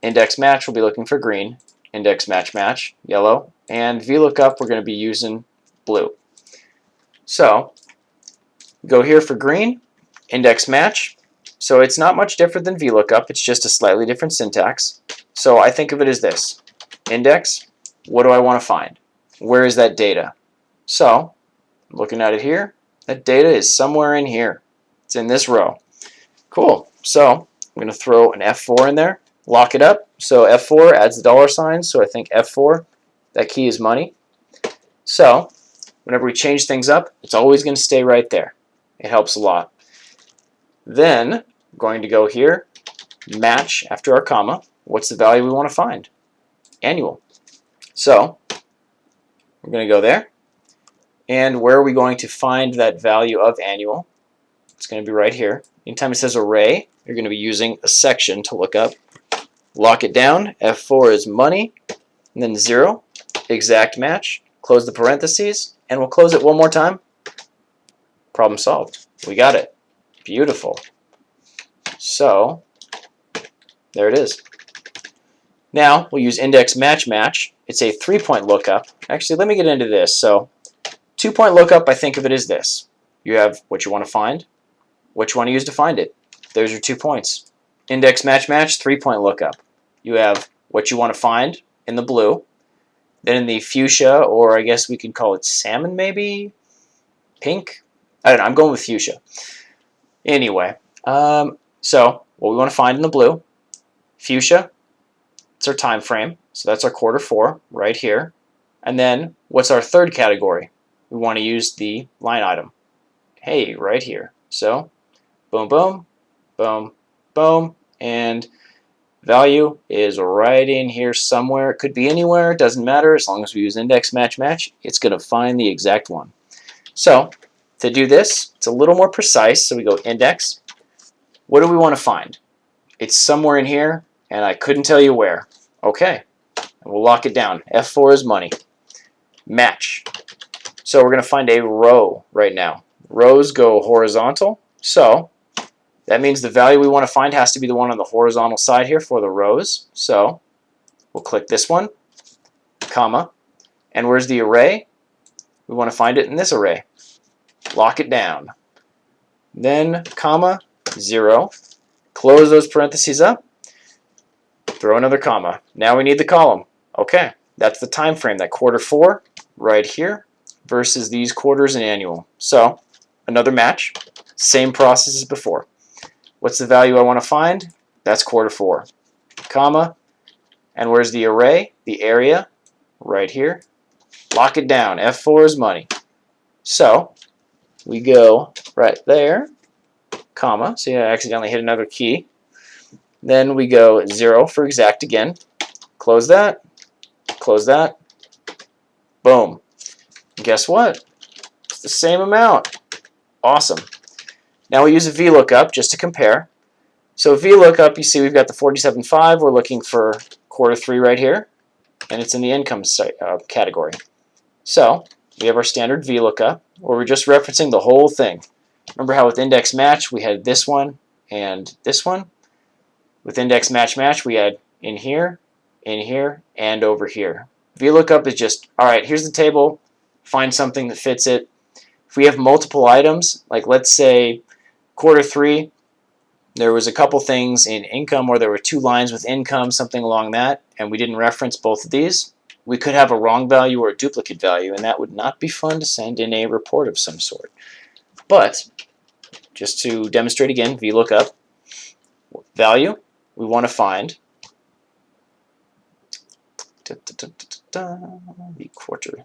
Index match, we'll be looking for green. Index match match, yellow. And VLOOKUP, we're going to be using blue. So go here for green, index match. So it's not much different than VLOOKUP, it's just a slightly different syntax. So I think of it as this. Index, what do I want to find? Where is that data? So, looking at it here, that data is somewhere in here. It's in this row. Cool. So, I'm going to throw an F4 in there, lock it up. So F4 adds the dollar sign, so I think F4, that key is money. So, whenever we change things up, it's always going to stay right there. It helps a lot. Then, I'm going to go here, match after our comma. What's the value we want to find? Annual. So, we're going to go there. And where are we going to find that value of annual? It's going to be right here. Anytime it says array, you're going to be using a section to look up. Lock it down. F4 is money. And then 0. Exact match. Close the parentheses. And we'll close it one more time. Problem solved. We got it. Beautiful. So, there it is. Now, we'll use index match match. It's a 3-point lookup. Actually, let me get into this. So, 2-point lookup, I think of it as this. You have what you want to find, what you want to use to find it. There's your 2 points. Index match match, 3-point lookup. You have what you want to find in the blue. Then in the fuchsia, or I guess we could call it salmon maybe? Pink? I don't know, I'm going with fuchsia. Anyway, so what we want to find in the blue, fuchsia, it's our time frame. So that's our Q4 right here. And then what's our third category? We want to use the line item. Hey, right here. So boom, boom, boom, boom, and value is right in here somewhere. It could be anywhere, it doesn't matter. As long as we use index match match, it's going to find the exact one. So to do this, it's a little more precise. So we go index. What do we want to find? It's somewhere in here, and I couldn't tell you where. Okay, and we'll lock it down. F4 is money. Match. So we're going to find a row right now. Rows go horizontal, so that means the value we want to find has to be the one on the horizontal side here for the rows. So we'll click this one, comma, and where's the array? We want to find it in this array. Lock it down. Then, comma, 0. Close those parentheses up. Throw another comma. Now we need the column. Okay, that's the time frame, that Q4 right here versus these quarters and annual. So, another match. Same process as before. What's the value I want to find? That's Q4. Comma. And where's the array? The area right here. Lock it down. F4 is money. So, we go right there, comma. See, I accidentally hit another key. Then we go 0 for exact again. Close that. Close that. Boom. Guess what? It's the same amount. Awesome. Now we use a VLOOKUP just to compare. So VLOOKUP, you see we've got the 47.5. We're looking for Q3 right here, and it's in the income category. So we have our standard VLOOKUP, where we're just referencing the whole thing. Remember how with index match we had this one and this one? With index match match we had in here, and over here. VLOOKUP is just, all right, here's the table, find something that fits it. If we have multiple items, like let's say Q3, there was a couple things in income where there were 2 lines with income, something along that, and we didn't reference both of these, we could have a wrong value or a duplicate value, and that would not be fun to send in a report of some sort. But, just to demonstrate again, VLOOKUP, value, we want to find the Q3.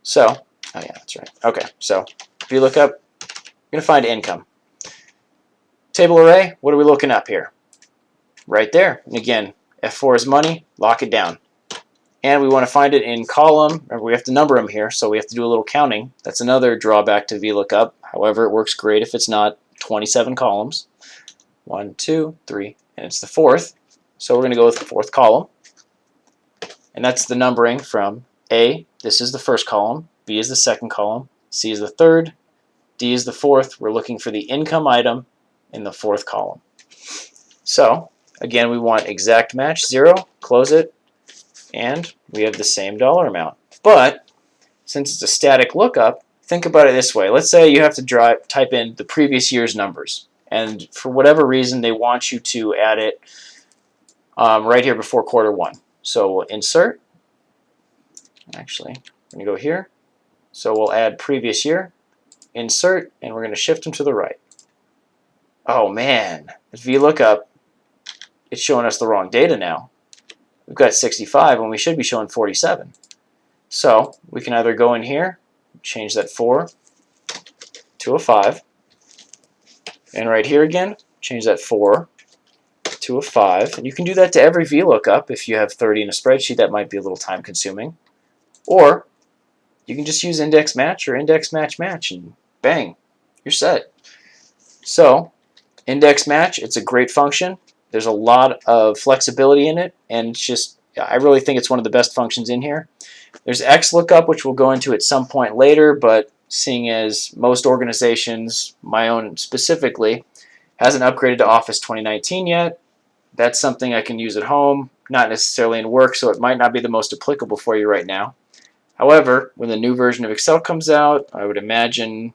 So, oh yeah, that's right. Okay, so VLOOKUP, we're going to find income. Table array, what are we looking up here? Right there. And again, F4 is money, lock it down. And we want to find it in column. Remember, we have to number them here, so we have to do a little counting. That's another drawback to VLOOKUP. However, it works great if it's not 27 columns. 1, 2, 3, and it's the 4th. So we're going to go with the 4th column. And that's the numbering from A, this is the 1st column, B is the 2nd column, C is the 3rd, D is the 4th. We're looking for the income item in the 4th column. So again, we want exact match 0, close it, and we have the same dollar amount. But since it's a static lookup, think about it this way. Let's say you have to type in the previous year's numbers, and for whatever reason they want you to add it right here before quarter 1. So we'll insert. Actually, I'm going to go here. So we'll add previous year, insert, and we're going to shift them to the right. Oh man, with VLOOKUP, it's showing us the wrong data now. We've got 65 when we should be showing 47. So we can either go in here, change that 4 to a 5, and right here again, change that 4 to a 5. And you can do that to every VLOOKUP. If you have 30 in a spreadsheet, that might be a little time consuming. Or you can just use index match or index match match, and bang, you're set. So index match, it's a great function. There's a lot of flexibility in it, and it's just, I really think it's one of the best functions in here. There's XLOOKUP, which we'll go into at some point later, but seeing as most organizations, my own specifically, hasn't upgraded to Office 2019 yet, that's something I can use at home, not necessarily in work, so it might not be the most applicable for you right now. However, when the new version of Excel comes out, I would imagine,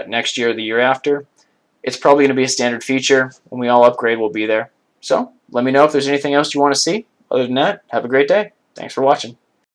next year or the year after, it's probably going to be a standard feature. When we all upgrade, we'll be there. So let me know if there's anything else you want to see. Other than that, have a great day. Thanks for watching.